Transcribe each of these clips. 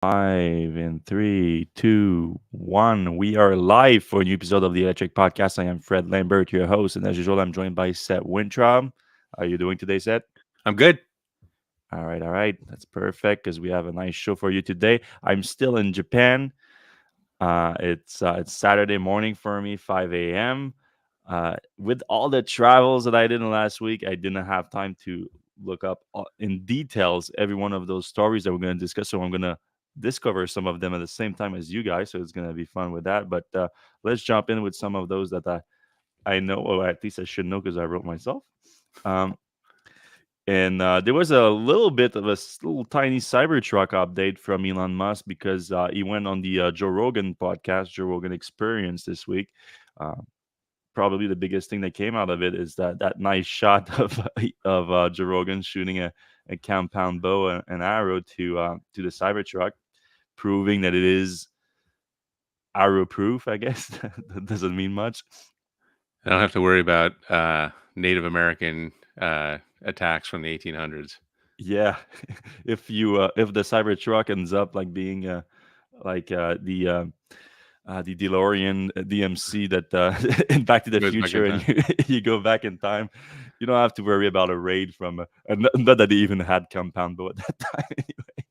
Five and three, two, one. We are live for a new episode of the Electrek podcast. I am Fred Lambert, your host, and as usual, I'm joined by Seth Wintrom. How are you doing today, Seth? I'm good. All right. That's perfect because we have a nice show for you today. I'm still in Japan. It's Saturday morning for me, 5 a.m. With all the travels that I did in last week, I didn't have time to look up in details every one of those stories that we're going to discuss. So I'm going to discover some of them at the same time as you guys. So it's going to be fun with that. But let's jump in with some of those that I know, or at least I should know because I wrote myself. Um, and there was a little bit of a little tiny Cybertruck update from Elon Musk because he went on the Joe Rogan podcast, Joe Rogan Experience this week. Uh, Probably the biggest thing that came out of it is that nice shot of Joe Rogan shooting a compound bow and arrow to the Cybertruck, proving that it is arrow proof. I guess that doesn't mean much. I don't have to worry about Native American attacks from the 1800s. Yeah, if the Cybertruck ends up like being like the DeLorean DMC that in Back to the Goes back in Future, and time. you go back in time, you don't have to worry about a raid from not that they even had compound bow at that time. Anyway,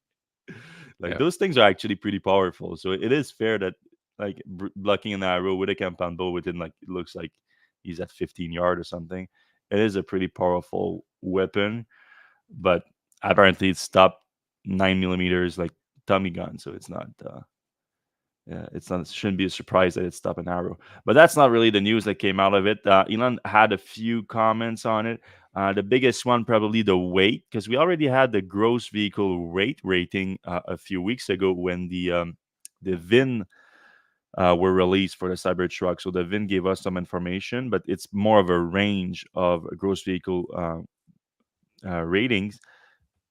like Yeah. those things are actually pretty powerful. So it is fair that like blocking an arrow with a compound bow within like it looks like he's at 15 yard or something. It is a pretty powerful weapon, but apparently it stopped 9 millimeters like Tommy gun, so it's not. Yeah, it's not. It shouldn't be a surprise that it stopped an arrow, but that's not really the news that came out of it. Elon had a few comments on it. The biggest one probably the weight, because we already had the gross vehicle weight rating a few weeks ago when the VIN were released for the Cybertruck. So the VIN gave us some information, but it's more of a range of gross vehicle ratings,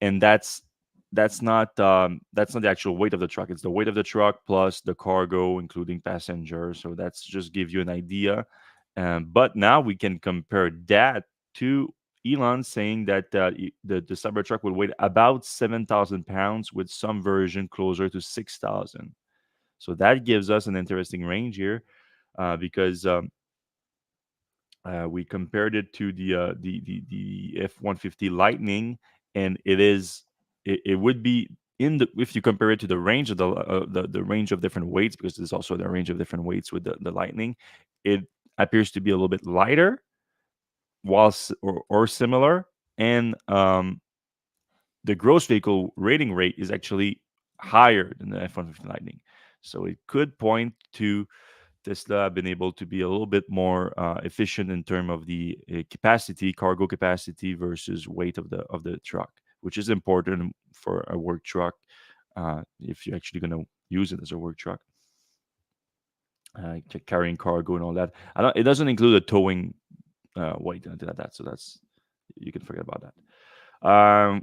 and that's not the actual weight of the truck. It's the weight of the truck plus the cargo, including passengers. So that's just give you an idea. But now we can compare that to Elon saying that the Cybertruck will weigh about 7,000 pounds, with some version closer to 6,000. So that gives us an interesting range here because we compared it to the F-150 Lightning, and it would be in the if you compare it to the range of the range of different weights, because there's also the range of different weights with the Lightning. It appears to be a little bit lighter, or similar, and the gross vehicle rating rate is actually higher than the F-150 Lightning. So it could point to Tesla have been able to be a little bit more efficient in terms of the capacity, cargo capacity versus weight of the truck, which is important for a work truck if you're actually going to use it as a work truck, carrying cargo and all that. It doesn't include a towing weight and like that, so that's you can forget about that.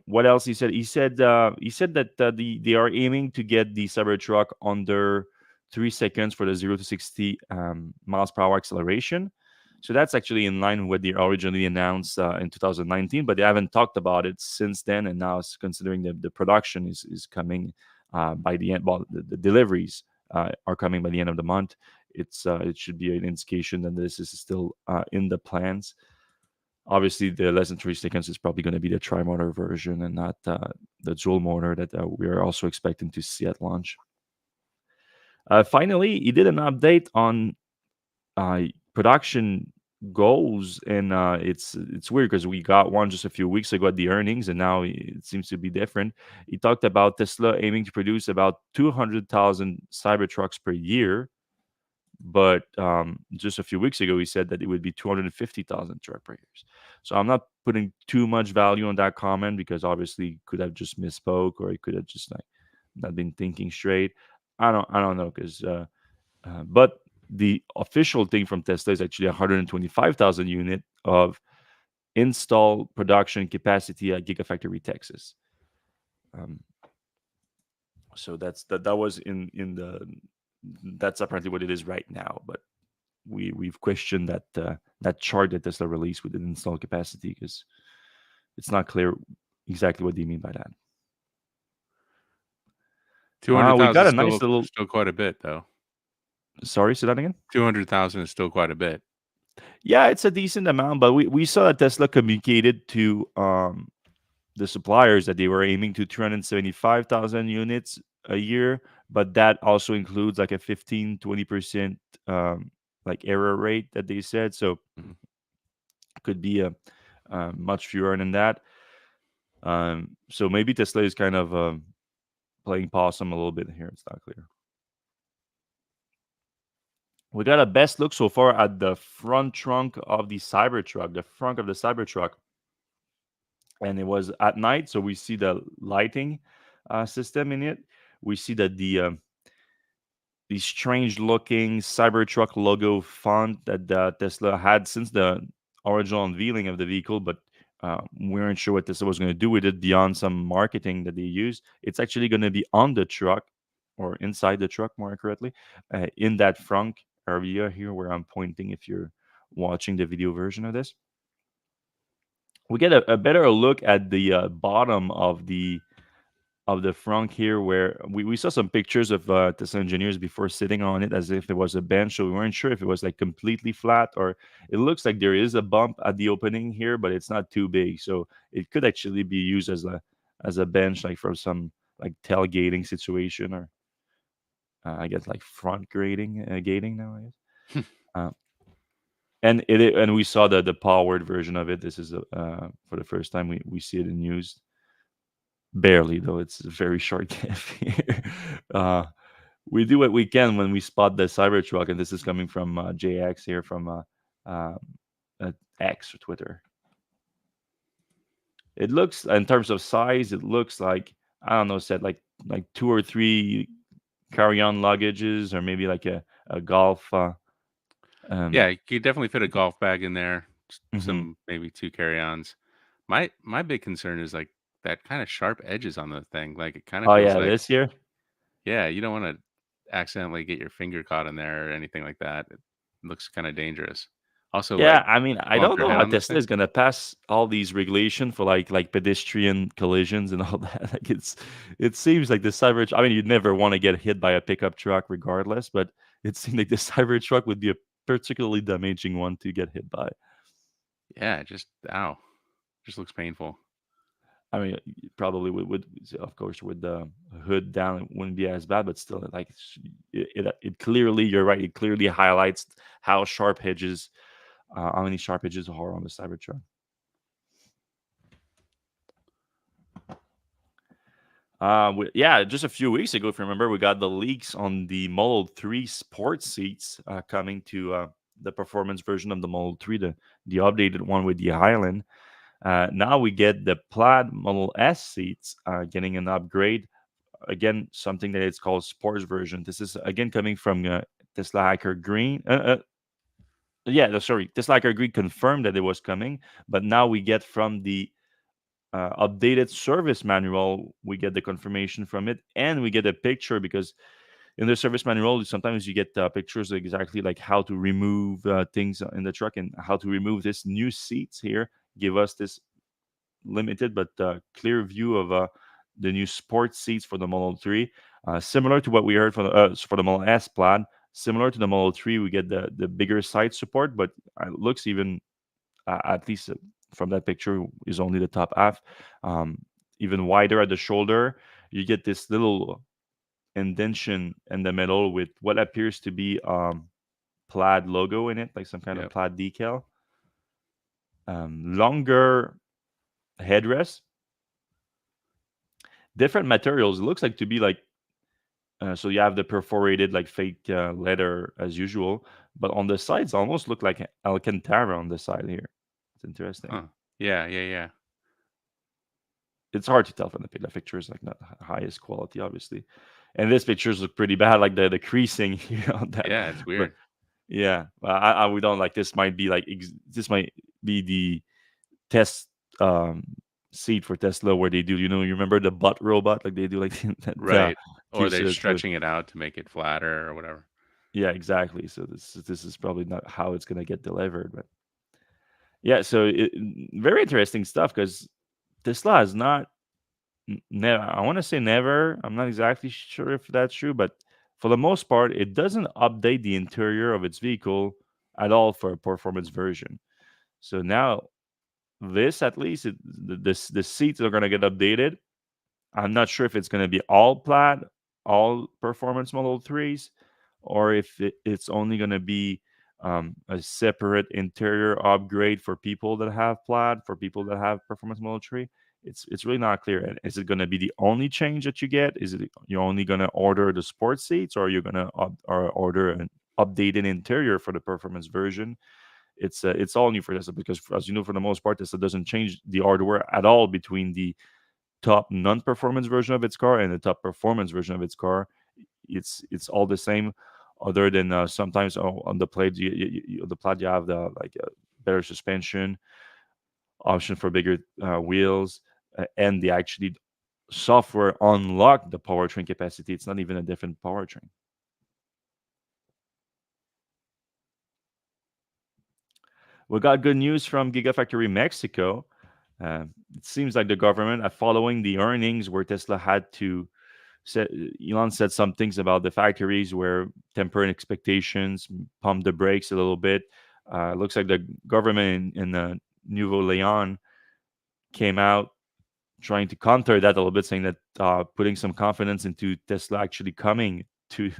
What else he said? He said that they are aiming to get the Cybertruck under 3 seconds for the 0 to 60 miles per hour acceleration. So that's actually in line with what they originally announced in 2019, but they haven't talked about it since then. And now, considering the production is coming by the end, well, the deliveries are coming by the end of the month. It should be an indication that this is still in the plans. Obviously, the less than 3 seconds is probably going to be the tri-motor version and not the dual motor that we are also expecting to see at launch. Finally, he did an update on production goals, and it's weird because we got one just a few weeks ago at the earnings, and now it seems to be different. He talked about Tesla aiming to produce about 200,000 Cybertrucks per year, but just a few weeks ago he said that it would be 250,000 truck per year. So I'm not putting too much value on that comment because obviously he could have just misspoke, or he could have just like not been thinking straight. I don't know because but the official thing from Tesla is actually 125,000 unit of install production capacity at Gigafactory Texas. Um, so that was in the that's apparently what it is right now, but we've questioned that chart that Tesla released with the install capacity because it's not clear exactly what they mean by that. Two hundred We thousand got is a nice little. still quite a bit, though. Sorry, say that again. 200,000 is still quite a bit. Yeah, it's a decent amount, but we saw that Tesla communicated to the suppliers that they were aiming to 375,000 units a year, but that also includes like a 15-20% like error rate that they said. So Mhm. could be a much fewer than that. So maybe Tesla is kind of playing possum a little bit here. It's not clear. We got a best look so far at the front trunk of the Cybertruck, the front of the Cybertruck, and it was at night, so we see the lighting system in it. We see that the strange looking Cybertruck logo font that Tesla had since the original unveiling of the vehicle, but we weren't sure what Tesla was going to do with it beyond some marketing that they use. It's actually going to be on the truck or inside the truck, more accurately, in that frunk area here where I'm pointing if you're watching the video version of this. We get a better look at the bottom of the front here where we saw some pictures of Tesla engineers before sitting on it as if it was a bench. So we weren't sure if it was like completely flat or it looks like there is a bump at the opening here, but it's not too big. So it could actually be used as a bench, like for some like tailgating situation or I guess like front grading, gating now, I guess. Uh, and we saw the powered version of it. This is for the first time we see it in use. Barely though, it's a very short gap here. Uh, we do what we can when we spot the Cybertruck, and this is coming from JX here from um, X or Twitter. It looks, in terms of size, it looks like I don't know, said like two or three carry-on luggages, or maybe like a golf. Um, Yeah, you could definitely fit a golf bag in there, mhm. some maybe 2 carry-ons. My big concern is, like, that kinda sharp edges on the thing, like, it kinda Oh feels yeah, like this year. yeah, you don't wanna accidentally get your finger caught in there or anything like that. It looks kinda dangerous. Also, Yeah, like, I mean, I don't bump your know head how on this Tesla thing? is gonna pass all these regulation for like pedestrian collisions and all that. Like it seems like the cyber. I mean, you'd never want to get hit by a pickup truck, regardless. But it seems like the cyber truck would be a particularly damaging one to get hit by. Yeah, just ow, just looks painful. I mean, probably would of course with the hood down, it wouldn't be as bad, but still, like it clearly, you're right. It clearly highlights how many sharp edges are on the Cybertruck. Yeah, just a few weeks ago, if you remember, we got the leaks on the Model 3 sports seats coming to the performance version of the Model 3, the updated one with the Highland. Now we get the Plaid Model S seats getting an upgrade. Again, something that it's called sports version. This is again coming from Tesla Hacker Green. Yeah, sorry, Tesla Hacker Green confirmed that it was coming, but now we get from the updated service manual, we get the confirmation from it, and we get a picture because in the service manual, sometimes you get pictures exactly like how to remove things in the truck and how to remove this new seats here. Give us this limited but clear view of the new sports seats for the Model 3. Similar to what we heard for the Model S Plaid, similar to the Model 3, we get the bigger side support, but it looks even at least from that picture is only the top half, um, even wider at the shoulder. You get this little indentation in the middle with what appears to be Plaid logo in it, like some kind of Yep. Plaid decal. Longer headrest, different materials. It looks like to be like so you have the perforated like fake leather as usual, but on the sides almost look like Alcantara on the side here. It's interesting. Huh. Yeah, yeah, yeah. It's hard to tell from the picture. The picture is like not highest quality, obviously, and this pictures look pretty bad, like the creasing here on that. Yeah, it's But weird. yeah, I we don't like this. Might be like this might be the test seat for Tesla where they do. You remember the butt robot, like they do like that Right. Or keeps they're it. stretching it out to make it flatter or whatever. Yeah, exactly. So this is probably not how it's gonna get delivered, but yeah. So very interesting stuff because Tesla has not never. I want to say never. I'm not exactly sure if that's true, but for the most part, it doesn't update the interior of its vehicle at all for a performance version. So now this, at least, the seats are gonna get updated. I'm not sure if it's going to be all Plaid, all Performance Model 3s, or if it's only going to be a separate interior upgrade for people that have Plaid, for people that have Performance Model 3. It's really not clear. And is it going to be the only change that you get? Is it you're only going to order the sports seats, or you're going to or order an updated interior for the performance version? It's all new for Tesla because, as you know, for the most part, Tesla doesn't change the hardware at all between the top non-performance version of its car and the top performance version of its car. It's all the same, other than sometimes on the Plaid the Plaid you have the like better suspension, option for bigger wheels, and they actually software unlock the powertrain capacity. It's not even a different powertrain. We got good news from Gigafactory Mexico. It seems like the government, following the earnings where Tesla had to said Elon said some things about the factories where temper expectations, pump the brakes a little bit. Looks like the government in Nuevo Leon came out trying to counter that a little bit, saying that putting some confidence into Tesla actually coming to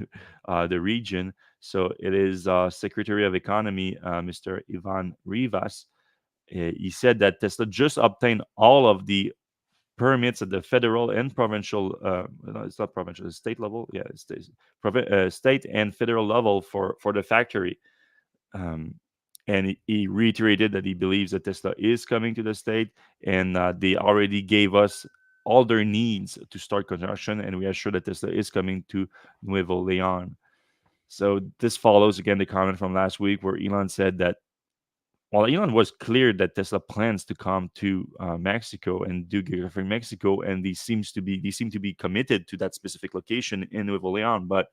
the region. So it is Secretary of Economy, Mr. Ivan Rivas. He said that Tesla just obtained all of the permits at the federal and provincial no, it's not provincial, it's state level, yeah, it's state and federal level for the factory. um, and he reiterated that he believes that Tesla is coming to the state, and they already gave us all their needs to start construction, and we are sure that Tesla is coming to Nuevo Leon. So this follows again the comment from last week where Elon said that, well, Elon was clear that Tesla plans to come to Mexico and do Gigafactory Mexico, and they seem to be committed to that specific location in Nuevo Leon. But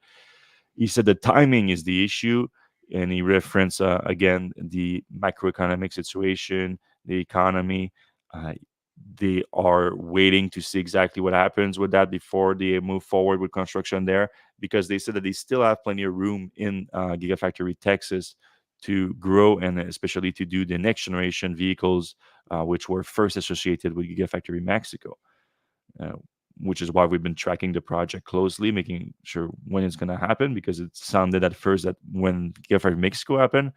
he said the timing is the issue, and he referenced again the macroeconomic situation, the economy. Uh, they are waiting to see exactly what happens with that before they move forward with construction there, because they said that they still have plenty of room in Gigafactory Texas to grow, and especially to do the next generation vehicles, which were first associated with Gigafactory Mexico. Uh, which is why we've been tracking the project closely, making sure when it's going to happen, because it sounded at first that when Gigafactory Mexico happened,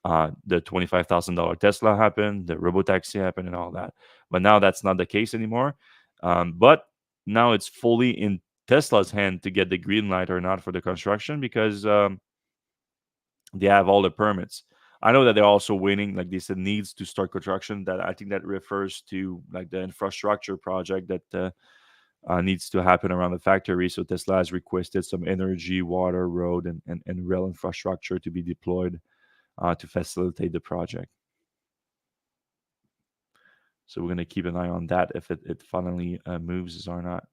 the $25,000 Tesla happened, the robotaxi happened, and all that. But now that's not the case anymore. But now it's fully in Tesla's hand to get the green light or not for the construction, because they have all the permits. I know that they're also waiting, like they said, needs to start construction. That I think that refers to like the infrastructure project that needs to happen around the factory. So Tesla has requested some energy, water, road, and rail infrastructure to be deployed to facilitate the project. So we're going to keep an eye on that if it finally moves or not.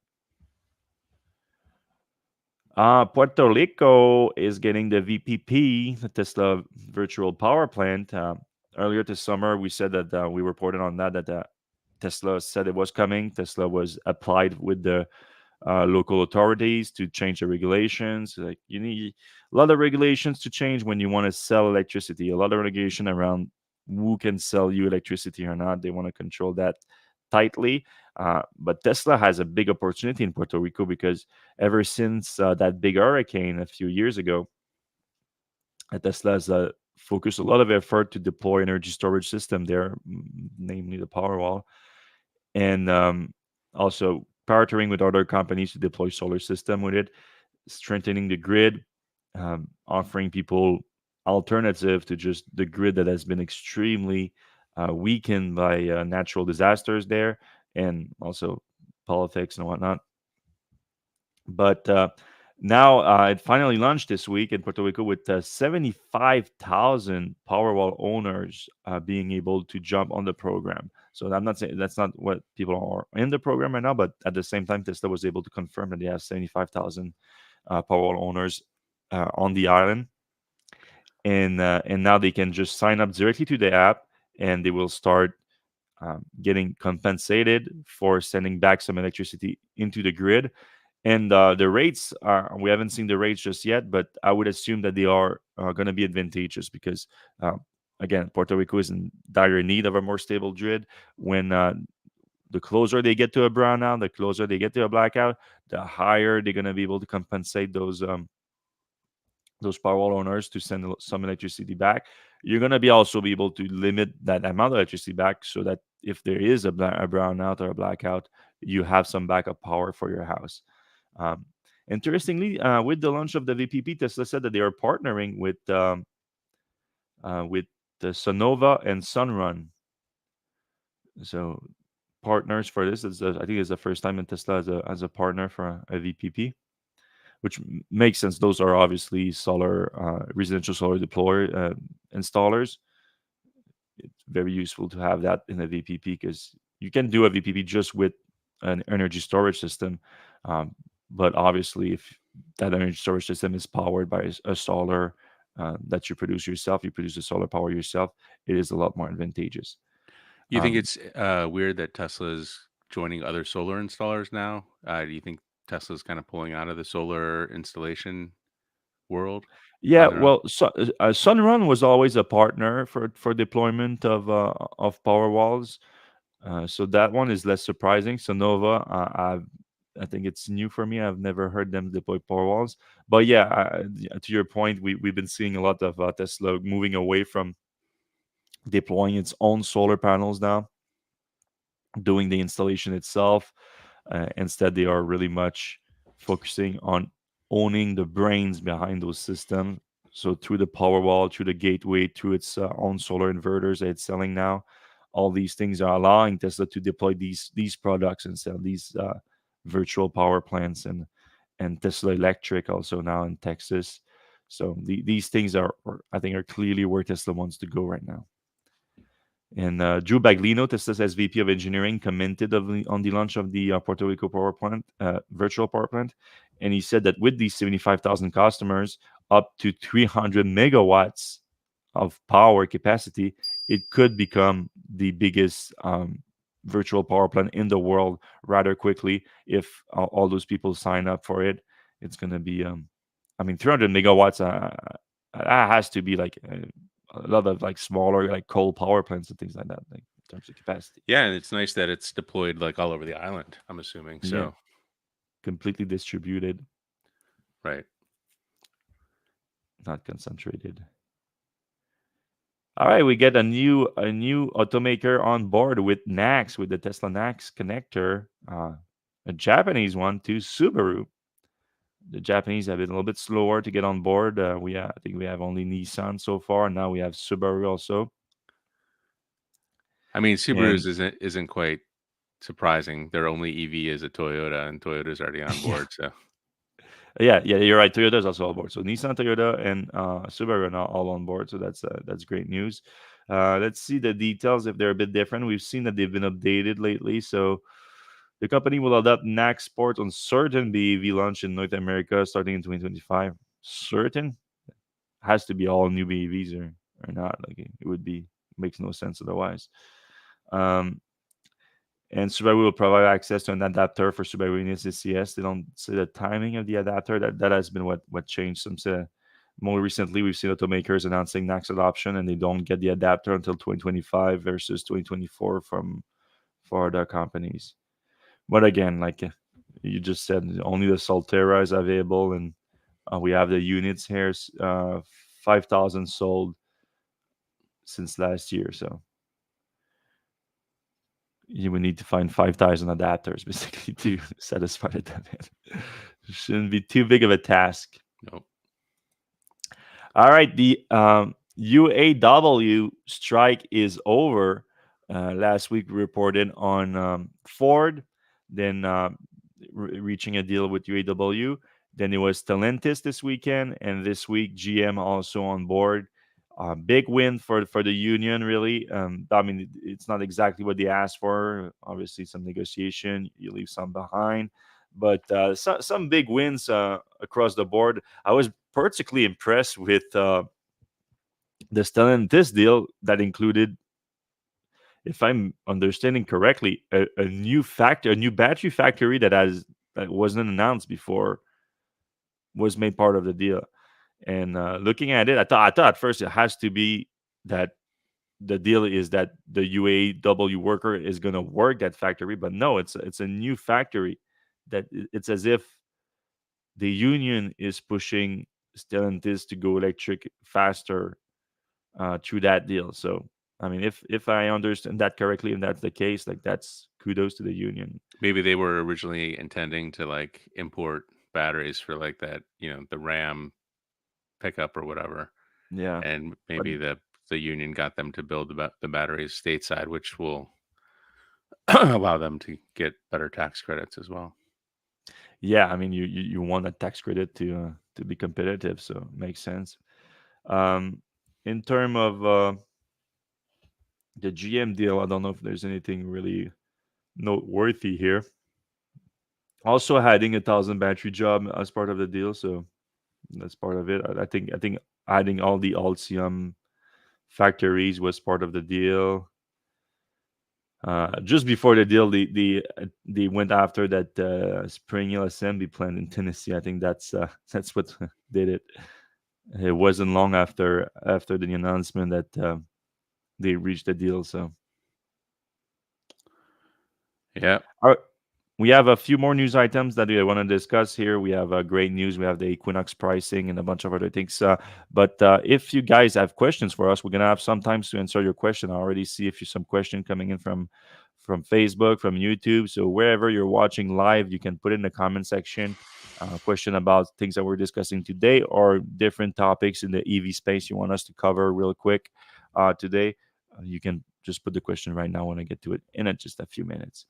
Puerto Rico is getting the VPP, the Tesla Virtual Power Plant. Earlier this summer, we said that we reported on that Tesla said it was coming. Tesla was applied with the local authorities to change the regulations. Like, you need a lot of regulations to change when you want to sell electricity. A lot of regulation around who can sell you electricity or not. They want to control that tightly. But Tesla has a big opportunity in Puerto Rico, because ever since that big hurricane a few years ago, Tesla has focused a lot of effort to deploy energy storage system there, namely the Powerwall, and also partnering with other companies to deploy solar system with it, strengthening the grid, offering people alternative to just the grid that has been extremely weakened by natural disasters there, and also politics and whatnot. But now it finally launched this week in Puerto Rico with 75,000 Powerwall owners being able to jump on the program. So I'm not saying that's not what people are in the program right now, but at the same time, Tesla was able to confirm that they have 75,000 Powerwall owners on the island, and now they can just sign up directly to the app, and they will start getting compensated for sending back some electricity into the grid. And the rates are, we haven't seen the rates just yet, but I would assume that they are going to be advantageous because, uh, again, Puerto Rico is in dire need of a more stable grid. When the closer they get to a brownout, the closer they get to a blackout, the higher they're going to be able to compensate those power owners to send some electricity back. You're going to be also be able to limit that amount of electricity back so that if there is a brownout or a blackout, you have some backup power for your house. Um, Interestingly, with the launch of the VPP, Tesla said that they are partnering with the Sonova and Sunrun. So partners for this. I think it's the first time in Tesla as a partner for a VPP, which makes sense. Those are obviously solar residential solar deployer installers. It's very useful to have that in a VPP because you can do a VPP just with an energy storage system, um, but obviously if that energy storage system is powered by a solar that you produce yourself, you produce the solar power yourself, it is a lot more advantageous. You think Um, it's weird that Tesla's joining other solar installers now? Do you think Tesla's kind of pulling out of the solar installation world Yeah, on their own? well, Sunrun was always a partner for deployment of power walls, so that one is less surprising. Sonova, I think it's new for me. I've never heard them deploy power walls, but yeah, to your point, we've been seeing a lot of Tesla moving away from deploying its own solar panels now, doing the installation itself. Instead, they are really much focusing on owning the brains behind those systems. So through the Powerwall, through the gateway, through its own solar inverters that it's selling now, all these things are allowing Tesla to deploy these products and sell these virtual power plants and Tesla Electric also now in Texas. So these things I think, are clearly where Tesla wants to go right now. And Drew Baglino, Tesla's SVP of Engineering, commented on the launch of the Puerto Rico power plant, virtual power plant, and he said that with these 75,000 customers, up to 300 megawatts of power capacity, it could become the biggest virtual power plant in the world rather quickly if all those people sign up for it. It's going to be, I mean, 300 megawatts. That has to be like a lot of like smaller like coal power plants and things like that, like in terms of capacity. Yeah, and it's nice that it's deployed like all over the island, I'm assuming. Yeah, So, completely distributed, right. not concentrated. All right, we get a new automaker on board with NACS, with the Tesla NACS connector, a Japanese one too, Subaru. The Japanese have been a little bit slower to get on board. I think we have only Nissan so far, and now we have Subaru also. I mean, And Subaru's isn't quite surprising. Their only EV is a Toyota, and Toyota's already on yeah, board. So, yeah, you're right. Toyota is also on board. So Nissan, Toyota, and Subaru are now all on board. So that's great news. Let's see the details if they're a bit different. We've seen that they've been updated lately. So the company will adopt NAC Sport on certain BEV launch in North America starting in 2025. Certain has to be all new BEVs or not. Like it would be makes no sense otherwise. Um, and Subaru will provide access to an adapter for Subaru Units CCS. They don't say the timing of the adapter. That has been what changed. Some say more recently we've seen automakers announcing NACS adoption and they don't get the adapter until 2025 versus 2024 from for other companies. But again, like you just said, only the Solterra is available, and we have the units here. 5,000 sold since last year, so you would need to find 5,000 adapters basically to satisfy the demand. Shouldn't be too big of a task. nope. All right, the UAW strike is over. Last week we reported on Ford, then reaching a deal with UAW. Then it was Stellantis this weekend, and this week GM also on board. Big win for the union, really. I mean, it's not exactly what they asked for. Obviously, some negotiation, you leave some behind, but some big wins across the board. I was particularly impressed with the Stellantis deal that included if I'm understanding correctly, a new a new battery factory that wasn't announced before was made part of the deal. And looking at it, I thought at first it has to be that the deal is that the UAW worker is going to work that factory, but no, it's a new factory. It's as if the union is pushing Stellantis to go electric faster through that deal. So I mean, if I understand that correctly, and that's the case, like that's kudos to the union. Maybe they were originally intending to like import batteries for like that, the Ram pickup or whatever, Yeah, and but maybe the union got them to build the batteries stateside, which will allow them to get better tax credits as well. yeah, I mean, you want a tax credit to be competitive, so it makes sense. Um, in term of the GM deal, I don't know if there's anything really noteworthy here. Also, adding 1,000 battery job as part of the deal, so that's part of it. I think adding all the Altium factories was part of the deal. Just before the deal, they went after that Spring Hill assembly plant in Tennessee. I think that's what did it. It wasn't long after the announcement that they reached the deal. So, Yeah. all right, we have a few more news items that we want to discuss here. We have great news. We have the Equinox pricing and a bunch of other things. But if you guys have questions for us, we're gonna have some time to answer your question. I already see if you some question coming in from Facebook, from YouTube. So wherever you're watching live, you can put in the comment section question about things that we're discussing today or different topics in the EV space you want us to cover real quick today. You can just put the question right now when I get to it in just a few minutes.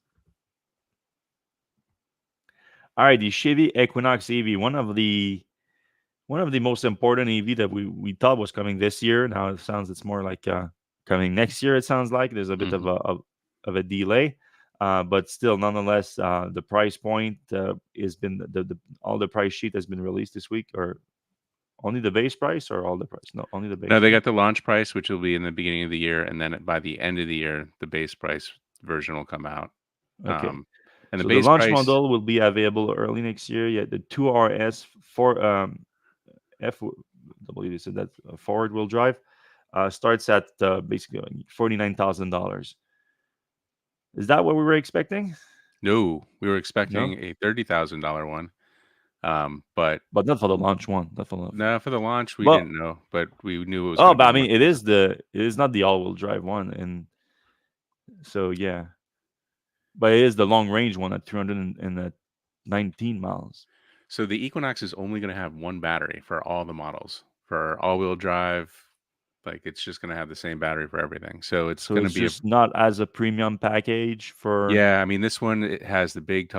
All right, the Chevy Equinox EV, one of the most important EV that we thought was coming this year. Now it sounds it's more like coming next year. It sounds like there's a bit Hmm. of a delay, but still, nonetheless, the price point has been all the price sheet has been released this week, or only the base price, or all the price? No, only the No, base they price. got the launch price, which will be in the beginning of the year, and then by the end of the year, the base price version will come out. Okay, Um, and the so the base launch price, model will be available early next year. Yeah, the 2RS for F W they said that forward wheel drive starts at basically $49,000. Is that what we were expecting? no, we were expecting No, a $30,000 one, but but not for the launch one. Not for the. no, for the launch we Well, didn't know, but we knew it was oh, going to but be I more mean, expensive. it is not the all wheel drive one, and so yeah, but it is the long range one at 319 miles. So the Equinox is only going to have one battery for all the models. For all-wheel drive, like it's just going to have the same battery for everything. So it's So going to it's be a just not as a premium package for yeah. I mean, this one it has the big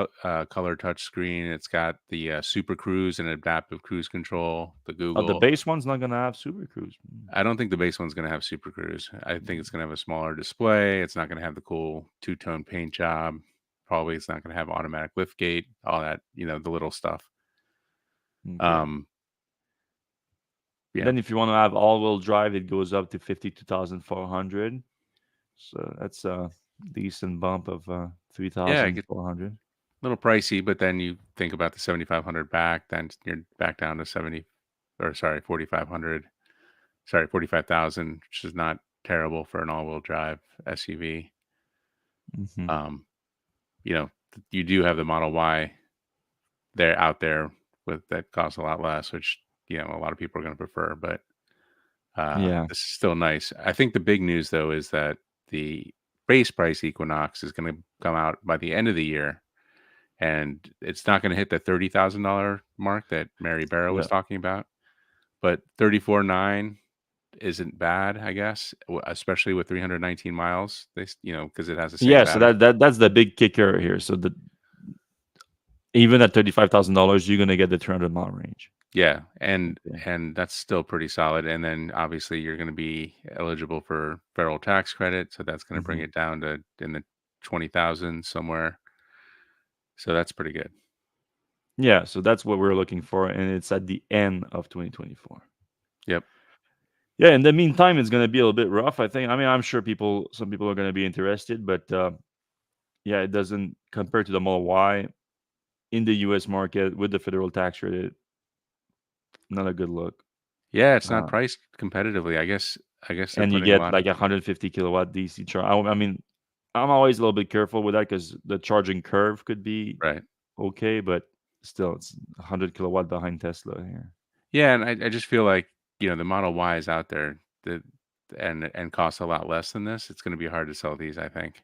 color touch screen. It's got the Super Cruise and adaptive cruise control. The the Google. base one's not gonna have Super Cruise. I don't think the base one's going to have Super Cruise. I think it's going to have a smaller display. It's not going to have the cool two-tone paint job. Probably it's not going to have automatic lift gate. All that the little stuff. Okay. Um, yeah, Then if you want to have all-wheel drive, it goes up to 52,400. So that's a decent bump of yeah. It 3,400. little pricey, but then you think about the 7,500 back, then you're back down to 70 or sorry, 4,500. Sorry, 45,000, which is not terrible for an all-wheel drive SUV. Hmm. Um, you do have the Model Y there out there with that costs a lot less, which a lot of people are going to prefer, but Yeah, this is still nice. I think the big news though is that the base price Equinox is going to come out by the end of the year and it's not going to hit the $30,000 mark that Mary Barrow was yeah, talking about, but 34.9 isn't bad, I guess, especially with 319 miles. Because it has the same yeah. So battery. that's the big kicker here. So the even at $35,000, you're gonna get the 300-mile range. Yeah, and Okay. and that's still pretty solid. And then obviously you're going to be eligible for federal tax credit, so that's going to bring Hmm. it down to in the 20,000 somewhere. So that's pretty good. Yeah, so that's what we're looking for, and it's at the end of 2024. Yep. Yeah, in the meantime, it's gonna be a little bit rough. I think. I mean, I'm sure some people are gonna be interested, but yeah, it doesn't compare to the Model Y in the U.S. market with the federal tax credit. Not a good look. Yeah, it's not Uh, priced competitively. I guess they're and you putting a get lot of like a 150 kilowatt DC charge. I mean, I'm always a little bit careful with that because the charging curve could be right. okay, but still, it's 100 kilowatt behind Tesla here. Yeah, and I just feel like, the Model Y is out there that and costs a lot less than this. It's gonna be hard to sell these, I think.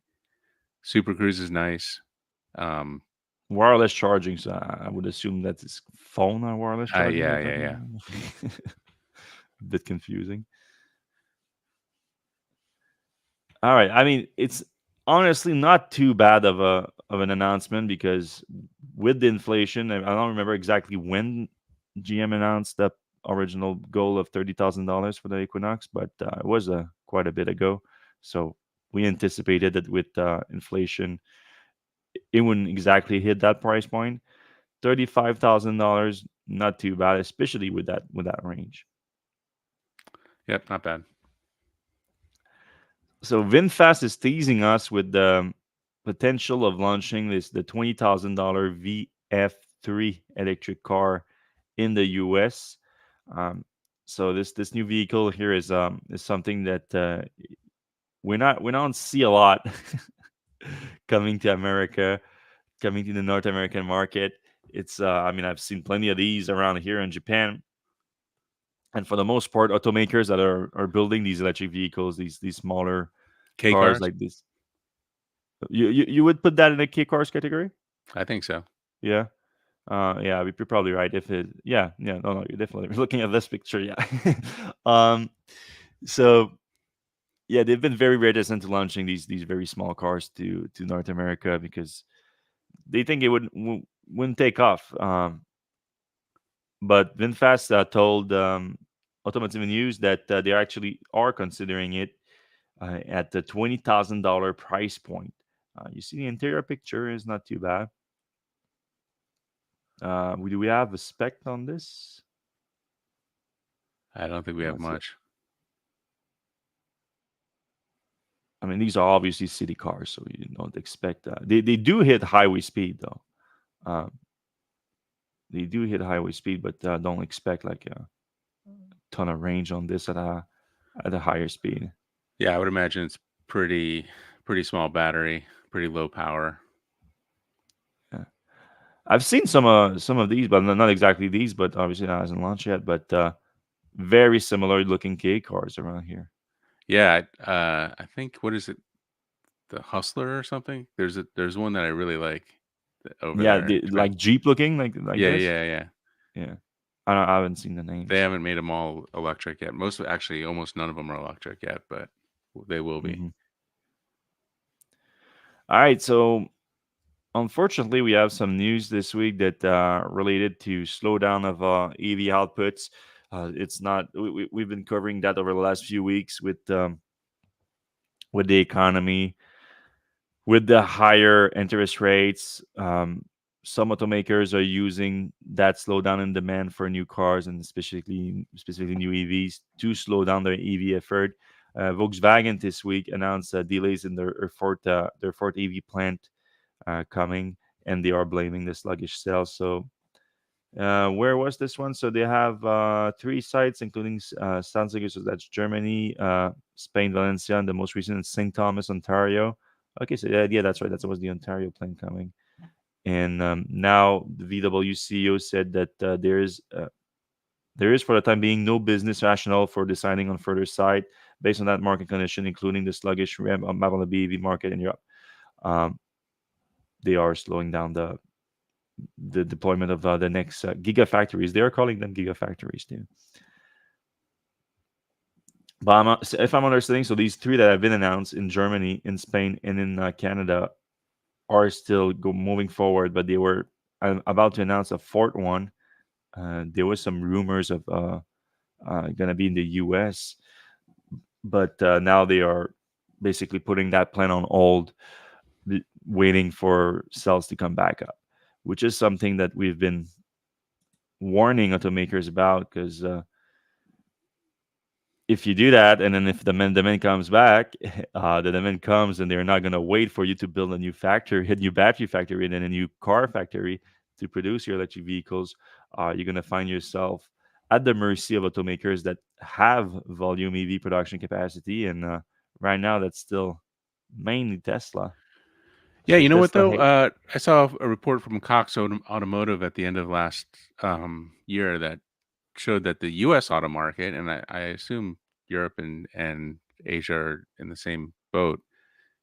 Super Cruise is nice. Um, Wireless charging, so I would assume that is phone or wireless charging we're yeah, yeah, talking yeah. about. A bit confusing. All right. I mean, it's honestly not too bad of an announcement because with the inflation, I don't remember exactly when GM announced that original goal of $30,000 for the Equinox, but it was quite a bit ago. So we anticipated that with inflation, it wouldn't exactly hit that price point. $35,000, not too bad, especially with that range. Yep, not bad. So VinFast is teasing us with the potential of launching the $20,000 VF3 electric car in the US. Um, so this new vehicle here is something that we don't see a lot coming to America, coming to the North American market. It's I mean, I've seen plenty of these around here in Japan, and for the most part, automakers that are building these electric vehicles, these smaller K cars cars? like this. You would put that in a key cars category? I think so. Yeah. Yeah, you're probably right. If it, yeah, yeah, no, no, you're definitely looking at this picture. Yeah. um, so yeah, they've been very reticent to launching these very small cars to North America because they think it wouldn't take off. But VinFast told Automotive News that they actually are considering it at the $20,000 price point. You see, the interior picture is not too bad. Do we have a spec on this? I don't think we have Let's see. much. I mean, these are obviously city cars, so you don't expect that. They do hit highway speed though. Um, they do hit highway speed, but don't expect like a ton of range on this at a higher speed. Yeah, I would imagine it's pretty small battery, pretty low power. Yeah. I've seen some of these, but not exactly these. But obviously, it hasn't launched yet. But very similar looking K cars around here. Yeah, I think what is it? The Hustler or something? There's one that I really like over Yeah, there in Japan. like Jeep looking like Yeah, this. yeah, yeah. Yeah, I haven't seen the They names. haven't made them all electric yet. Actually, almost none of them are electric yet, but they will be. Hmm. All right, so unfortunately, we have some news this week that related to slowdown of EV outputs. It's not we've been covering that over the last few weeks with the economy, with the higher interest rates. Some automakers are using that slowdown in demand for new cars and specifically new EVs to slow down their EV effort. Volkswagen this week announced delays in their fourth EV plant coming, and they are blaming the sluggish sales. So, where was this one? So they have three sites, including San Diego, so that's Germany, Spain, Valencia, and the most recent is St. Thomas, Ontario. Okay, so yeah, that's right. That was the Ontario plant coming. And now the VW CEO said that there is, for the time being, no business rationale for deciding on further site based on that market condition, including the sluggish ramp on the BEV market in Europe. Um, they are slowing down the deployment of the next gigafactories. They are calling them gigafactories too. But if I'm understanding, so these three that have been announced in Germany, in Spain, and in Canada are still moving forward. But they were about to announce a fourth one. There was some rumors of going to be in the U.S., but now they are basically putting that plan on hold, waiting for sales to come back up, which is something that we've been warning automakers about because if you do that, and then if the demand comes back, the demand comes, and they're not going to wait for you to build a new factory, a new battery factory, and then a new car factory to produce your electric vehicles. You're going to find yourself at the mercy of automakers that have volume EV production capacity, and right now that's still mainly Tesla. Yeah, So you know what Tesla, though? hey, I saw a report from Cox Automotive at the end of last year that showed that the U.S. auto market, and I assume Europe and Asia are in the same boat,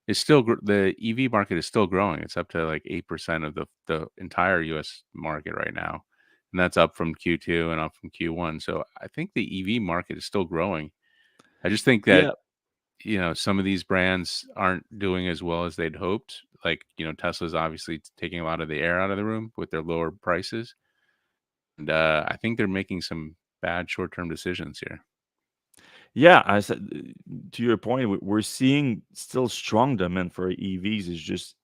is still the EV market is still growing. It's up to like 8% of the entire U.S. market right now, and that's up from Q2 and up from Q1. So I think the EV market is still growing. I just think that yeah, some of these brands aren't doing as well as they'd hoped. Like, Tesla's obviously taking a lot of the air out of the room with their lower prices. And I think they're making some bad short-term decisions here. yeah. I said to your point, we're seeing still strong demand for EVs. It's just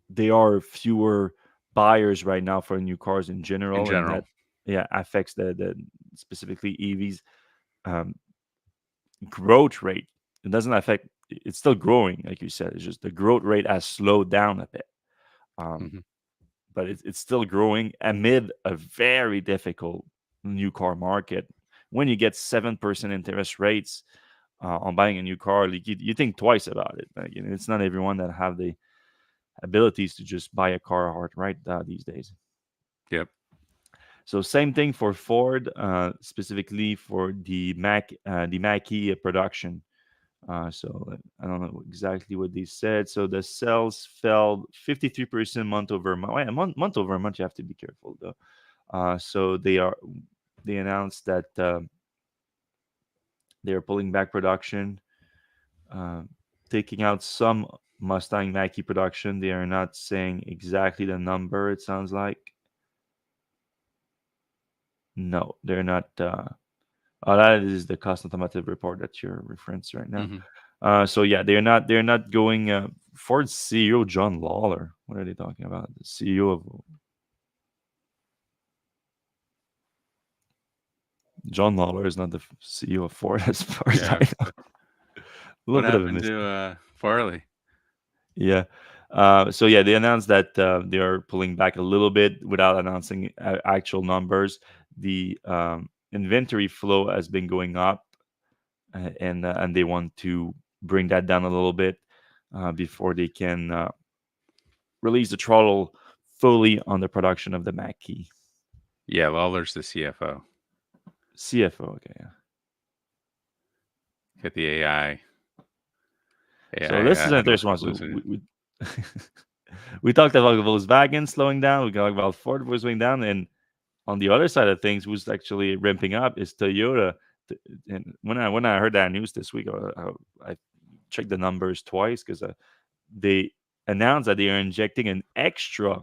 they are fewer buyers right now for new cars in In general, and general. that yeah affects the specifically EVs um, growth rate. It doesn't affect. It's still growing, like you said. It's just the growth rate has slowed down a bit, um, Hmm. but it's still growing amid a very difficult new car market. When you get 7% interest rates on buying a new car, like you think twice about it. Like, it's not everyone that have the abilities to just buy a car outright these days. Yep. So same thing for Ford, specifically for the Mach-E production. I don't know exactly what they said. So the sales fell 53% month over month. Wait, month over month, you have to be careful though. So they announced that they are pulling back production, uh, taking out some Mustang Mach-E production. They are not saying exactly the number. It sounds like no, they're not. That is the cost automotive report that you're referring to right now. Hmm. So yeah, they're not going. Ford CEO John Lawler. What are they talking about? The CEO of John Lawler is not the CEO of Ford, as far as I Yeah. know. A little What bit of a happened mistake. to Farley? Yeah. So yeah, they announced that they are pulling back a little bit without announcing actual numbers. The inventory flow has been going up, and they want to bring that down a little bit before they can release the throttle fully on the production of the Mach-E. Yeah, Lawler's the CFO. CFO, okay, yeah. Get the AI. So AI this is an interesting one. So hallucinating. we talked about Volkswagen slowing down. We talked about Ford was slowing down, and on the other side of things, who's actually ramping up is Toyota. And when I heard that news this week, I checked the numbers twice because they announced that they are injecting an extra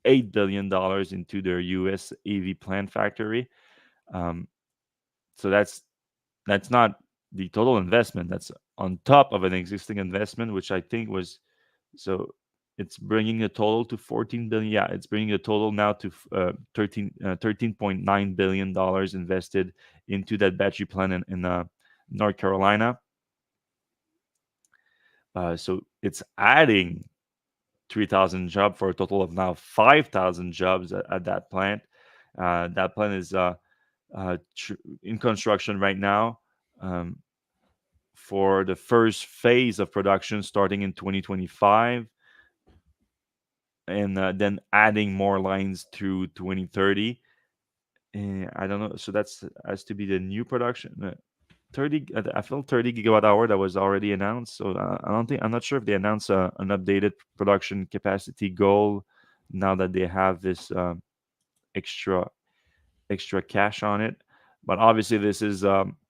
$8 billion into their U.S. EV plant factory. Um, so that's not the total investment. That's on top of an existing investment, which I think was so. It's bringing a total to 14 billion. Yeah, it's bringing a total now to 13.9 billion dollars invested into that battery plant in North Carolina. So it's adding 3,000 jobs for a total of now 5,000 jobs at that plant. That plant is in construction right now. Um, for the first phase of production starting in 2025, and then adding more lines through 2030. And I don't know. So that's has to be the new production. 30, I feel 30 gigawatt hour that was already announced. So I'm not sure if they announced an updated production capacity goal now that they have this extra extra cash on it. But obviously, this is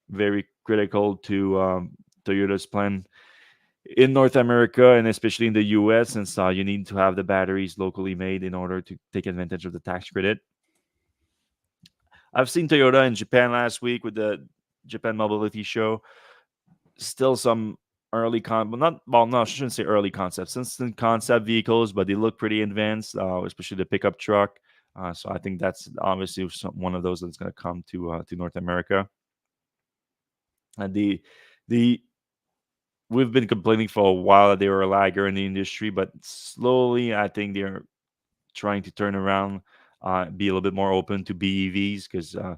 very critical to Toyota's plan in North America and especially in the US, since you need to have the batteries locally made in order to take advantage of the tax credit. I've seen Toyota in Japan last week with the Japan Mobility Show. Still some well, no, I shouldn't say early concepts, instant concept vehicles, but they look pretty advanced, especially the pickup truck. So I think that's obviously one of those that's going to come to North America. The the we've been complaining for a while that they were a lagger in the industry, but slowly I think they're trying to turn around, be a little bit more open to BEVs because a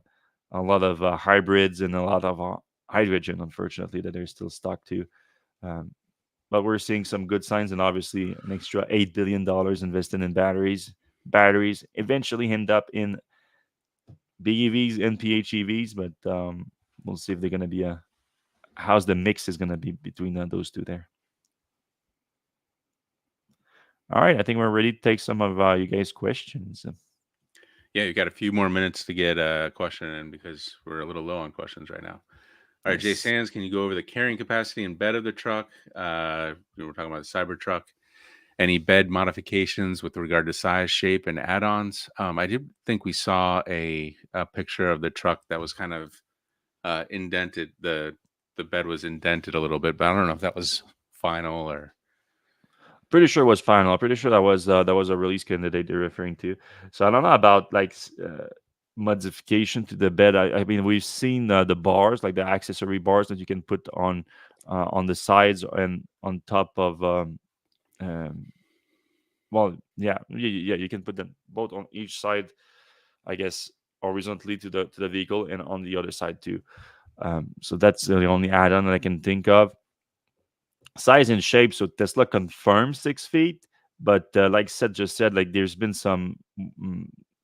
lot of hybrids and a lot of hydrogen, unfortunately, that they're still stuck to. Um, but we're seeing some good signs, and obviously an extra $8 billion invested in batteries. Batteries eventually end up in BEVs and PHEVs, but we'll see if they're going to be a how's the mix is going to be between those two there. All right, I think we're ready to take some of you guys' questions. Yeah, you got a few more minutes to get a question in because we're a little low on questions right now. All right, Jay Yes. Sands, can you go over the carrying capacity and bed of the truck? We're talking about the Cybertruck. Any bed modifications with regard to size, shape, and add-ons? I did think we saw a picture of the truck that was kind of indented. The bed was indented a little bit, but I don't know if that was final or. Pretty sure it was final. I'm pretty sure that was a release candidate they're referring to. So I don't know about like modification to the bed. I mean, we've seen the bars, like the accessory bars that you can put on the sides and on top of. Um, well, yeah, yeah, you can put them both on each side, I guess, horizontally to the vehicle and on the other side too. So that's the only add-on that I can think of. Size and shape. So Tesla confirmed 6 feet, but like Seth just said, like there's been some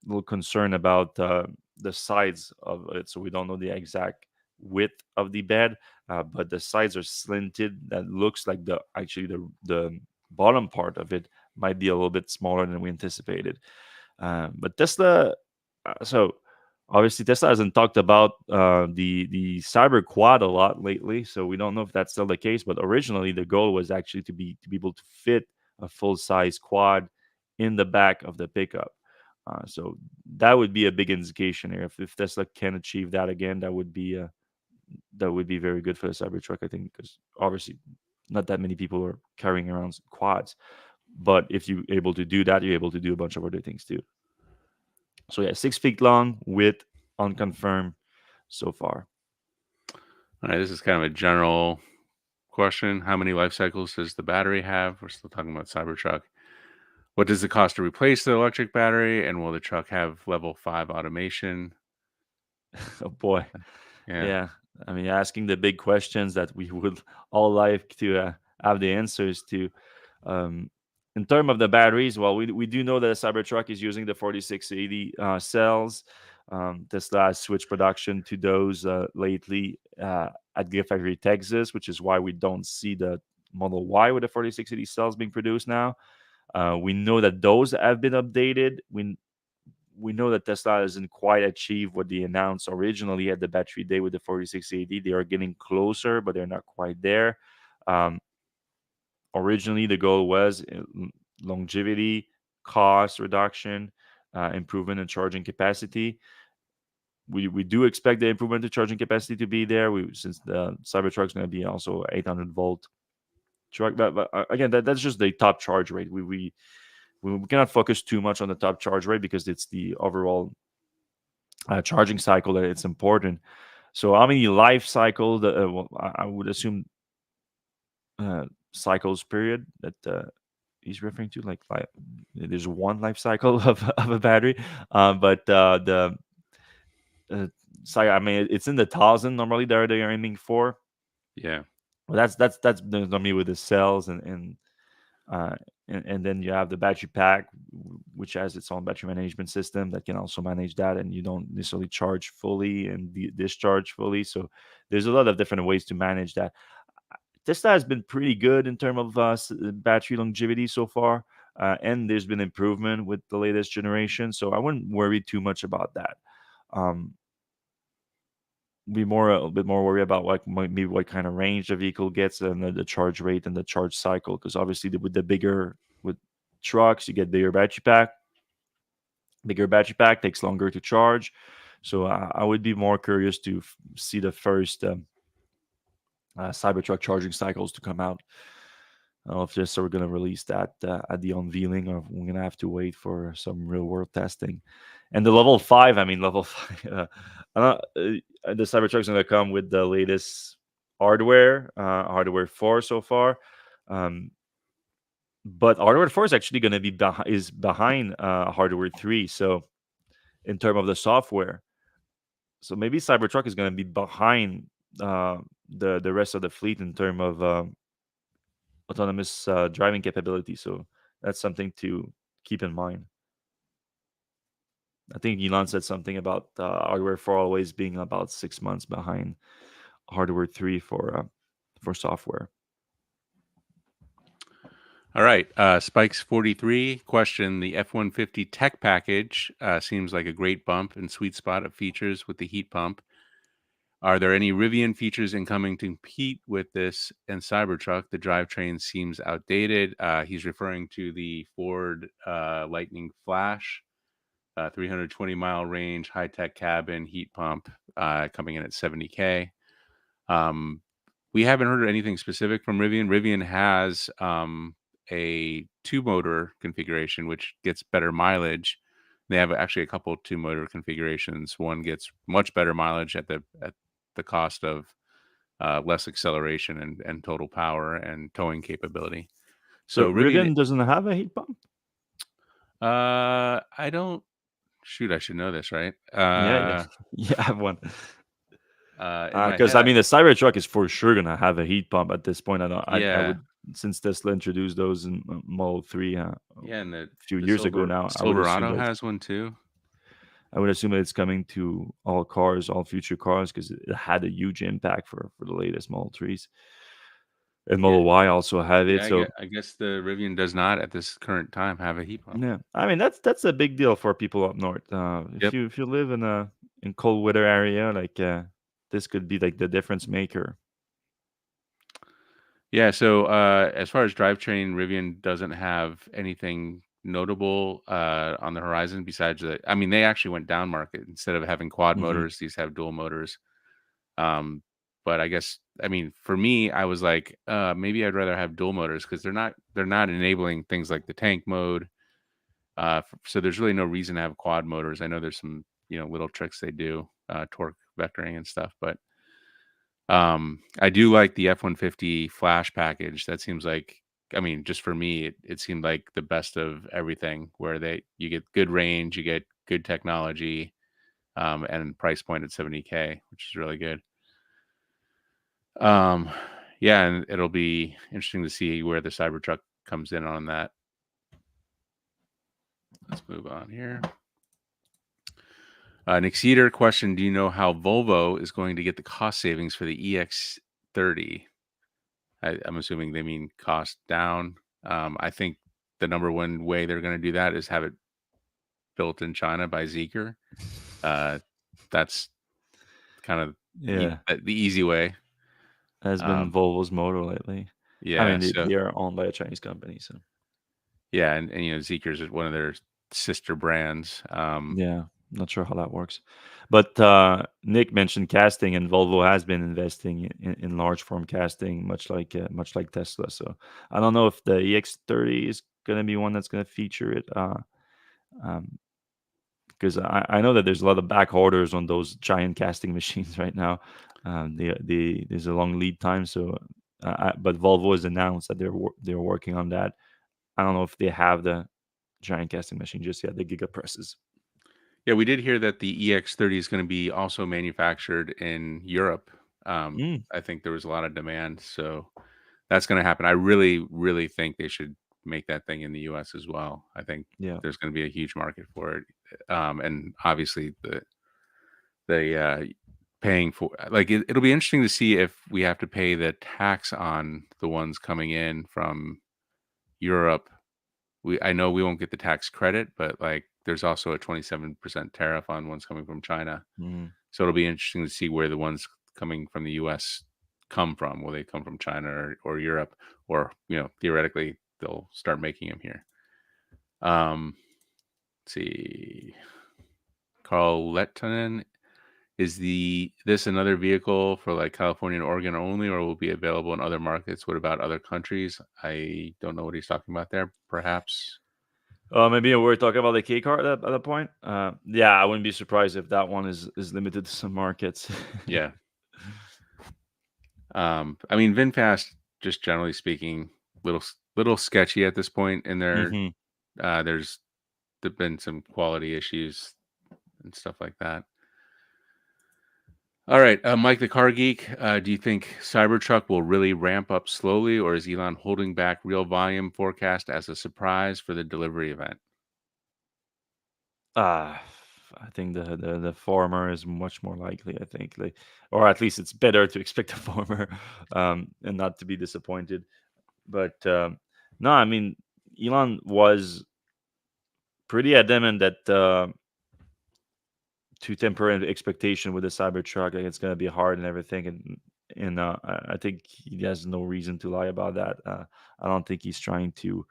little concern about the sides of it. So we don't know the exact width of the bed, but the sides are slanted. That looks like the bottom part of it might be a little bit smaller than we anticipated. But Tesla, so obviously Tesla hasn't talked about the Cyber Quad a lot lately, so we don't know if that's still the case. But originally, the goal was actually to be able to fit a full size quad in the back of the pickup. So that would be a big indication here. If Tesla can achieve that again, that would be very good for the Cybertruck, I think, because obviously not that many people are carrying around quads. But if you're able to do that, you're able to do a bunch of other things too. So yeah, 6 feet long, width unconfirmed so far. All right, this is kind of a general question. How many life cycles does the battery have? We're still talking about Cybertruck. What does it cost to replace the electric battery? And will the truck have level 5 automation? Oh boy, Yeah. yeah. I mean, asking the big questions that we would all like to have the answers to. Um, in terms of the batteries, well, we do know that the Cybertruck is using the 4680 cells. Tesla has switched production to those lately at Gigafactory Texas, which is why we don't see the Model Y with the 4680 cells being produced now. We know that those have been updated. We know that Tesla hasn't quite achieved what they announced originally at the battery day with the 4680. They are getting closer, but they're not quite there. Um, Originally, the goal was longevity, cost reduction, improvement in charging capacity. We do expect the improvement in charging capacity to be there. Since the Cybertruck is going to be also 800-volt truck, but again, that's just the top charge rate. We cannot focus too much on the top charge rate because it's the overall charging cycle that it's important. So how many life cycle? Well, I would assume cycles period that he's referring to. Like there's one life cycle of a battery, but uh, I mean it's in the thousand normally. They're aiming for. Yeah. Well, that's normally with the cells uh, and then you have the battery pack, which has its own battery management system that can also manage that, and you don't necessarily charge fully and discharge fully. So there's a lot of different ways to manage that. Tesla has been pretty good in terms of battery longevity so far, and there's been improvement with the latest generation. So I wouldn't worry too much about that. Um, be more a bit more worried about maybe what kind of range the vehicle gets and the charge rate and the charge cycle, because obviously with the bigger with trucks you get bigger battery pack takes longer to charge. So I would be more curious to see the first Cybertruck charging cycles to come out. I don't know if just we're going to release that at the unveiling, or we're going to have to wait for some real world testing. And the level 5, I mean, level 5, the Cybertruck's going to come with the latest hardware 4 so far. Um, but hardware 4 is actually going to be behind hardware 3. So in terms of the software, so maybe Cybertruck is going to be behind uh, the rest of the fleet in terms of autonomous driving capability. So that's something to keep in mind. I think Elon said something about hardware 4 always being about 6 months behind hardware 3 for software. All right. Spikes 43 question: the F-150 tech package seems like a great bump and sweet spot of features with the heat pump. Are there any Rivian features incoming to compete with this and Cybertruck? The drivetrain seems outdated. He's referring to the Ford Lightning Flash, 320-mile range, high-tech cabin, heat pump, coming in at $70K. We haven't heard anything specific from Rivian. Rivian has a two-motor configuration, which gets better mileage. They have actually a couple two-motor configurations. One gets much better mileage at the cost of less acceleration and total power and towing capability. So So Rivian, Rivian doesn't have a heat pump. I don't shoot. I should know this, right? Yeah, yeah, yeah. I have one. In my Because head, I mean, the Cybertruck is for sure gonna have a heat pump at this point. I yeah, would, since Tesla introduced those in Model 3 a yeah, and few the years ago now. I would assume Silverado that has one too. it's coming to all cars, all future cars, because it had a huge impact for the latest Model 3s. And Yeah, Model Y also have it. yeah. So I guess the Rivian does not at this current time have a heat pump. yeah, I mean that's a big deal for people up north. Yep. If you live in a in cold weather area, like this could be like the difference maker. Yeah. So as far as drivetrain, Rivian doesn't have anything notable on the horizon besides the. I mean, they actually went down market instead of having quad Hmm. motors. These have dual motors. Um, but I guess I mean for me, I was like, maybe I'd rather have dual motors because they're not enabling things like the tank mode. So there's really no reason to have quad motors. I know there's some little tricks they do, torque vectoring and stuff, but I do like the F-150 flash package. That seems like, I mean, just for me, it seemed like the best of everything. Where you get good range, you get good technology, and price point at $70K, which is really good. Um, yeah, and it'll be interesting to see where the Cybertruck comes in on that. Let's move on here. Nick Cedar question: do you know how Volvo is going to get the cost savings for the EX30? I'm assuming they mean cost down. I think the number one way they're going to do that is have it built in China by Zeekr. Uh, that's kind of Yeah, the easy way. has been Um, Volvo's motor lately. I yeah. mean, So they are owned by a Chinese company, so yeah, and Zeekr's is one of their sister brands. yeah, not sure how that works. But Nick mentioned casting, and Volvo has been investing in large form casting, much like Tesla. So I don't know if the EX30 is going to be one that's going to feature it. Um, because I know that there's a lot of back orders on those giant casting machines right now. There's a long lead time, so but Volvo has announced that they're working on that. I don't know if they have the giant casting machine just yet, the giga presses. Yeah, we did hear that the EX30 is going to be also manufactured in Europe. Mm, I think there was a lot of demand, so that's going to happen. I really, really think they should make that thing in the US as well. I think yeah. there's going to be a huge market for it. And obviously the paying for like it'll be interesting to see if we have to pay the tax on the ones coming in from Europe. I know we won't get the tax credit, but like there's also a 27% tariff on ones coming from China. Mm. So it'll be interesting to see where the ones coming from the US come from. Will they come from China or Europe, or theoretically they'll start making them here. Let's see. Carl Lettinen, is this another vehicle for like California and Oregon only, or will it be available in other markets? What about other countries? I don't know what he's talking about there. Perhaps. Maybe we're talking about the K car at that point. Yeah, I wouldn't be surprised if that one is limited to some markets. Yeah. I mean, VinFast, just generally speaking, little sketchy at this point in their. Hmm. There's been some quality issues and stuff like that. All right, Mike the Car Geek, do you think Cybertruck will really ramp up slowly, or is Elon holding back real volume forecast as a surprise for the delivery event? Uh, I think the former is much more likely. I think, like, or at least it's better to expect a former, and not to be disappointed. But no, I mean, Elon was pretty adamant that to temper an expectation with the Cybertruck, like it's gonna be hard and everything, and I think he has no reason to lie about that. I don't think he's trying to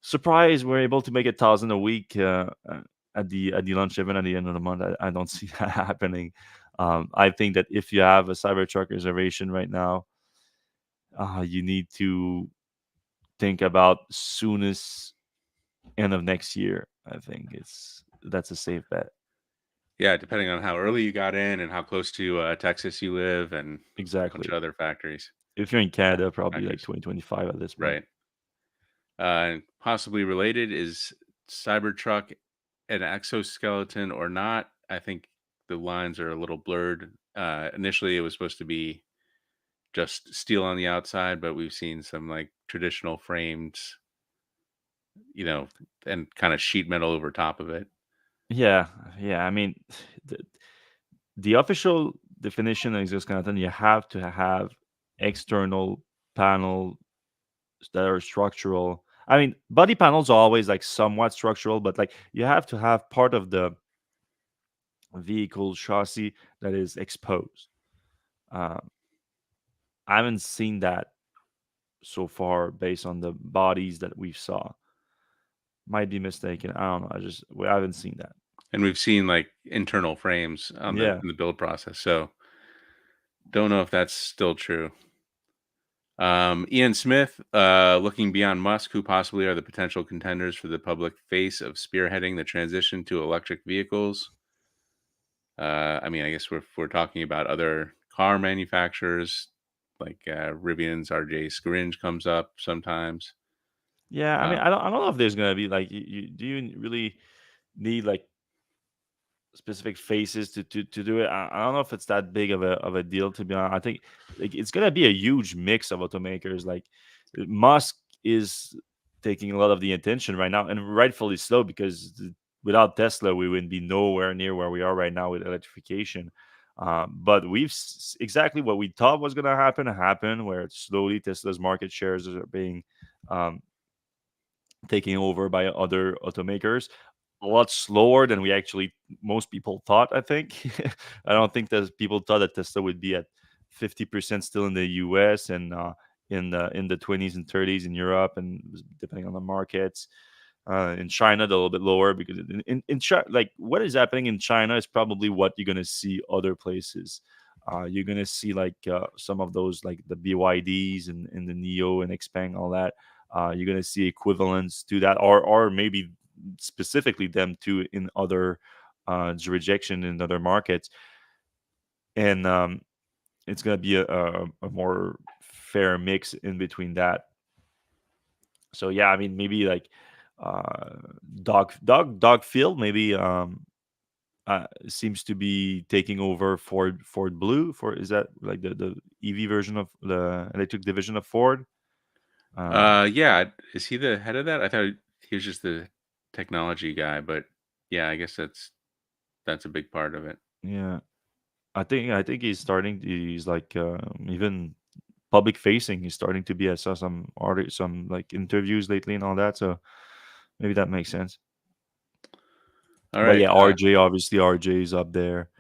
surprise. We're able to make 1,000 a week at the lunch event at the end of the month. I don't see that happening. I think that if you have a Cybertruck reservation right now, you need to think about soonest end of next year. I think that's a safe bet. Yeah, depending on how early you got in and how close to Texas you live, and a bunch of Exactly. other factories, If you're in Canada, probably like factors. 2025 at this point. Right. And possibly related, is Cybertruck an exoskeleton or not? I think the lines are a little blurred. Initially, it was supposed to be just steel on the outside, but we've seen some like traditional frames, you know, and kind of sheet metal over top of it. Yeah, yeah. I mean, the, the official definition of exoskeleton, you have to have external panel that are structural. I mean, body panels are always like somewhat structural, but like you have to have part of the vehicle chassis that is exposed. Um, I haven't seen that so far based on the bodies that we saw. Might be mistaken. I don't know. We haven't seen that. And we've seen like internal frames on the Yeah, in the build process. So don't know if that's still true. Ian Smith, looking beyond Musk, who possibly are the potential contenders for the public face of spearheading the transition to electric vehicles. I mean, I guess we're talking about other car manufacturers like Rivian's RJ Scaringe comes up sometimes. yeah. I mean, Uh, I don't know if there's gonna be like do you really need like specific faces to do it. I don't know if it's that big of a deal, to be honest. I think like it's gonna be a huge mix of automakers. Like Musk is taking a lot of the attention right now, and rightfully so, because without Tesla, we would be nowhere near where we are right now with electrification. But exactly what we thought was gonna happen, where slowly Tesla's market shares are being um, taken over by other automakers a lot slower than we actually most people thought. I think I don't think that people thought that Tesla would be at 50% still in the US and in the 20s and 30s in Europe, and depending on the markets. In China, they're a little bit lower because in China, like what is happening in China is probably what you're gonna see other places. You're gonna see like some of those like the BYDs and the Neo and Xpeng, all that. You're gonna see equivalents to that, or maybe specifically them too in other jurisdiction in other markets, and it's gonna be a more fair mix in between that. So yeah, I mean maybe like uh dog field maybe seems to be taking over Ford Blue. For is that like the EV version of the electric division of Ford? yeah, is he the head of that? I thought he was just the technology guy, but yeah, I guess that's a big part of it. Yeah, I think he's starting. He's like even public facing. He's starting to be. I saw some like interviews lately and all that. So maybe that makes sense. All But right. yeah, RJ, obviously RJ is up there.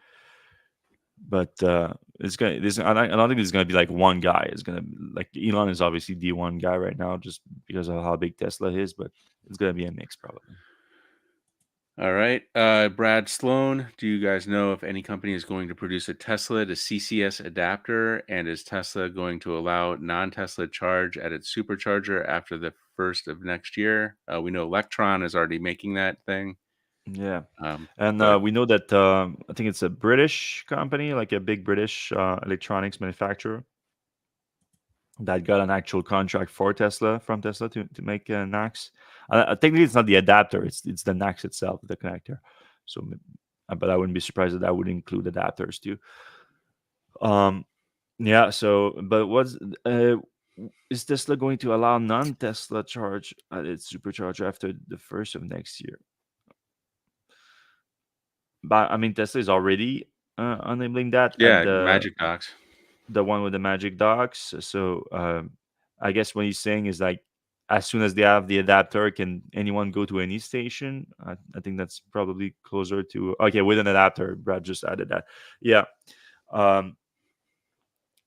But it's gonna. I don't think there's gonna be like one guy. It's gonna like Elon is obviously the one guy right now, just because of how big Tesla is. But it's gonna be a mix probably. All right. Brad Sloan, do you guys know if any company is going to produce a Tesla to CCS adapter? And is Tesla going to allow non Tesla charge at its supercharger after the first of next year? We know Electron is already making that thing. Yeah, Um, and but we know that I think it's a British company, like a big British electronics manufacturer. that got an actual contract for Tesla from Tesla to make NACS. Technically, it's not the adapter; it's the NACS itself, the connector. So, but I wouldn't be surprised if that would include adapters too. Um, yeah. So, but uh, is Tesla going to allow non-Tesla charge at its supercharger after the first of next year? But I mean, Tesla is already enabling that at Yeah, Magic Docks. the one with the magic docks. So I guess what he's saying is like as soon as they have the adapter, can anyone go to any station? I think that's probably closer to okay with an adapter. Brad just added that. Yeah. Um,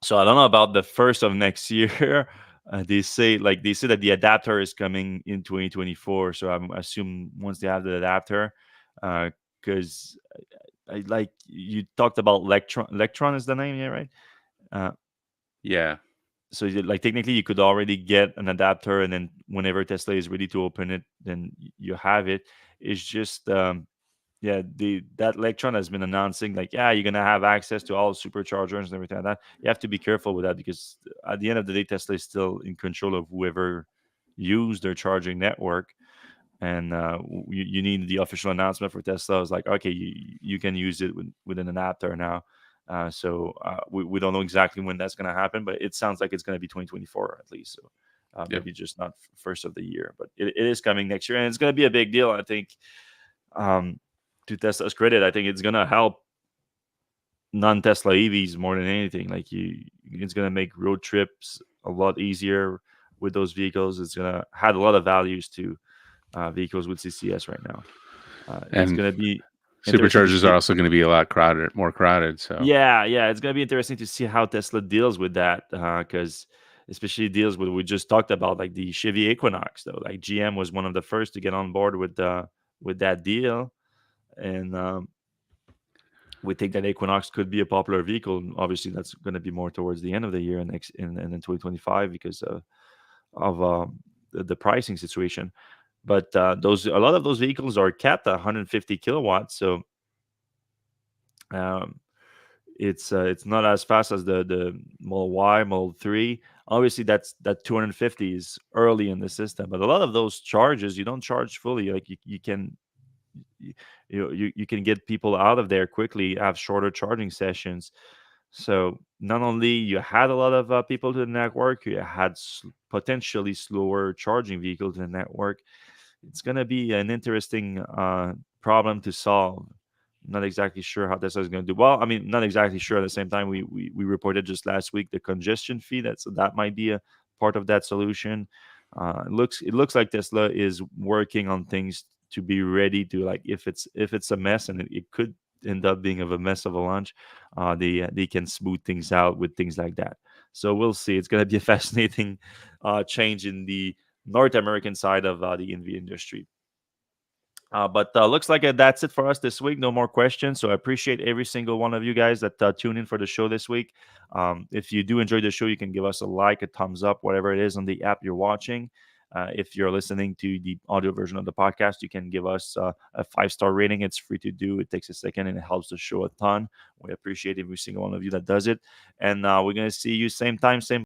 so I don't know about the first of next year. They say that the adapter is coming in 2024. So I'm assume once they have the adapter, because I like you talked about Electron. Electron is the name, yeah, right? Uh, Yeah. so like technically you could already get an adapter, and then whenever Tesla is ready to open it, then you have it. It's just yeah, the that Electron has been announcing like, yeah, you're gonna have access to all superchargers and everything like that. You have to be careful with that because at the end of the day, Tesla is still in control of whoever use their charging network, and you need the official announcement for Tesla. It's like, okay, you can use it with an adapter now. We don't know exactly when that's going to happen, but it sounds like it's going to be 2024 at least. So Yep. maybe just not first of the year, but it is coming next year, and it's going to be a big deal. I think um, to Tesla's credit, I think it's going to help non-Tesla EVs more than anything. Like it's going to make road trips a lot easier with those vehicles. It's going to add a lot of values to vehicles with CCS right now. It's And going to be interesting to superchargers are see. also going to be a lot crowded, more crowded. So Yeah, yeah, it's going to be interesting to see how Tesla deals with that because especially deals with we just talked about like the Chevy Equinox though. Like GM was one of the first to get on board with that deal, and we think that Equinox could be a popular vehicle. Obviously, that's going to be more towards the end of the year and next in 2025 because of the pricing situation. But those a lot of those vehicles are capped at 150 kilowatts, so um, it's not as fast as the Model Y, Model 3. Obviously, that 250 is early in the system, but a lot of those charges you don't charge fully. Like you can you, you can get people out of there quickly, have shorter charging sessions. So not only you had a lot of people to the network, you had potentially slower charging vehicles in the network. It's going to be an interesting problem to solve. Not exactly sure how Tesla is going to do. Well, I mean, not exactly sure. At the same time, we reported just last week the congestion fee. That might be a part of that solution. It looks like Tesla is working on things to be ready to like if it's a mess, and it could end up being of a mess of a launch. They can smooth things out with things like that. So we'll see. It's going to be a fascinating change in the North American side of the EV industry. But looks like that's it for us this week. No more questions. So I appreciate every single one of you guys that tune in for the show this week. If you do enjoy the show, you can give us a like, a thumbs up, whatever it is on the app you're watching. If you're listening to the audio version of the podcast, you can give us a 5-star rating. It's free to do. It takes a second and it helps the show a ton. We appreciate every single one of you that does it. And we're going to see you same time, same